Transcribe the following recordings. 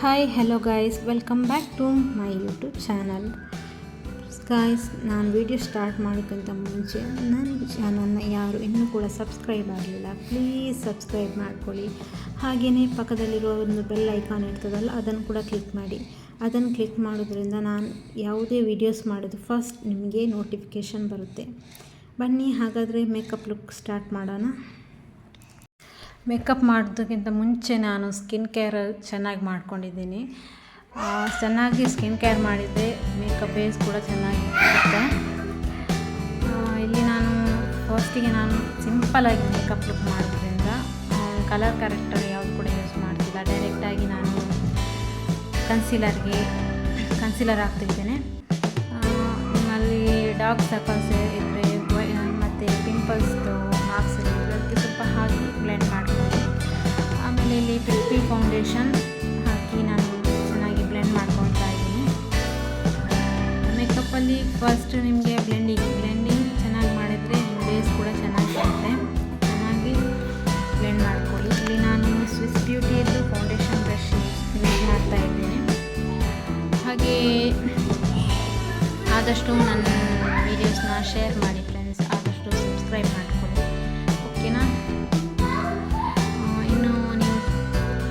Hi hello guys, welcome back to my YouTube channel. Guys, ನಾನು video start ಮಾಡೋಕ್ಕಿಂತ ಮುಂಚೆ ನನ್ನ ಚಾನಲ್ನ ಯಾರು ಇನ್ನೂ ಕೂಡ ಸಬ್ಸ್ಕ್ರೈಬ್ ಆಗಲಿಲ್ಲ, ಪ್ಲೀಸ್ ಸಬ್ಸ್ಕ್ರೈಬ್ ಮಾಡ್ಕೊಳ್ಳಿ. ಹಾಗೆಯೇ ಪಕ್ಕದಲ್ಲಿರುವ ಒಂದು ಬೆಲ್ ಐಕಾನ್ ಇರ್ತದಲ್ಲ, ಅದನ್ನು ಕೂಡ ಕ್ಲಿಕ್ ಮಾಡಿ. ಅದನ್ನು ಕ್ಲಿಕ್ ಮಾಡೋದ್ರಿಂದ ನಾನು ಯಾವುದೇ ವೀಡಿಯೋಸ್ ಮಾಡೋದು ಫಸ್ಟ್ ನಿಮಗೆ ನೋಟಿಫಿಕೇಷನ್ ಬರುತ್ತೆ. ಬನ್ನಿ ಹಾಗಾದರೆ ಮೇಕಪ್ ಲುಕ್ ಸ್ಟಾರ್ಟ್ ಮಾಡೋಣ. ಮೇಕಪ್ ಮಾಡೋದಕ್ಕಿಂತ ಮುಂಚೆ ನಾನು ಸ್ಕಿನ್ ಕೇರ್ ಚೆನ್ನಾಗಿ ಮಾಡ್ಕೊಂಡಿದ್ದೀನಿ. ಚೆನ್ನಾಗಿ ಸ್ಕಿನ್ ಕೇರ್ ಮಾಡಿದರೆ ಮೇಕಪ್ ಬೇಸ್ ಕೂಡ ಚೆನ್ನಾಗಿ ಇರುತ್ತೆ. ಇಲ್ಲಿ ನಾನು ಫಸ್ಟಿಗೆ ನಾನು ಸಿಂಪಲಾಗಿ ಮೇಕಪ್ ಲುಕ್ ಮಾಡೋದ್ರಿಂದ ಕಲರ್ ಕರೆಕ್ಟರ್ ಯಾವುದು ಕೂಡ ಯೂಸ್ ಮಾಡ್ತಿಲ್ಲ. ಡೈರೆಕ್ಟಾಗಿ ನಾನು ಕನ್ಸೀಲರ್ ಹಾಕ್ತಿದ್ದೇನೆ. ನಿಮ್ಮಲ್ಲಿ ಡಾರ್ಕ್ ಸರ್ಕಲ್ಸ್ ಇದ್ದರೆ ಮತ್ತು ಪಿಂಪಲ್ಸ್ದು ಮಾರ್ಕ್ಸ್ ಇದಕ್ಕೆ ಸ್ವಲ್ಪ ಹಾಕಿ ಬ್ಲೆಂಡ್ ಮಾಡ್ಕೊಂಡು, ಆಮೇಲೆ ಇಲ್ಲಿ ಪ್ರಿಪಿ ಫೌಂಡೇಶನ್ ಹಾಕಿ ನಾನು ಚೆನ್ನಾಗಿ ಬ್ಲೆಂಡ್ ಮಾಡ್ಕೊಳ್ತಾ ಇದ್ದೀನಿ. ಮೇಕಪ್ಪಲ್ಲಿ ಫಸ್ಟ್ ನಿಮಗೆ ಬ್ಲೆಂಡಿಂಗ್ ಚೆನ್ನಾಗಿ ಮಾಡಿದರೆ ನಿಮ್ಮ ಬೇಸ್ ಕೂಡ ಚೆನ್ನಾಗಿ ಬರುತ್ತೆ. ಚೆನ್ನಾಗಿ ಬ್ಲೆಂಡ್ ಮಾಡ್ಕೊಳ್ಳಿ. ಇಲ್ಲಿ ನಾನು ಸ್ವಿಸ್ ಬ್ಯೂಟಿಯದ್ದು ಫೌಂಡೇಶನ್ ಬ್ರಷ್ ಯೂಸ್ ಮಾಡ್ತಾ ಇದ್ದೀನಿ. ಹಾಗೆ ಆದಷ್ಟು ನನ್ನ ವೀಡಿಯೋಸ್ನ ಶೇರ್ ಮಾಡಿ ಫ್ರೆಂಡ್ಸ್, ಆದಷ್ಟು ಸಬ್ಸ್ಕ್ರೈಬ್ ಮಾಡ್ಕೊಳ್ಳಿ, ಓಕೆನಾ? ಇನ್ನು ನೀವು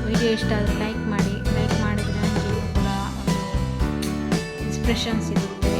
ವಿಡಿಯೋ ಇಷ್ಟ ಆದರೆ ಲೈಕ್ ಮಾಡಿ. ಲೈಕ್ ಮಾಡಿದರೆ ನನಗೆ ಕೂಡ ಒಂದು ಇನ್ಸ್ಪಿರೇಷನ್ ಸಿಗುತ್ತೆ.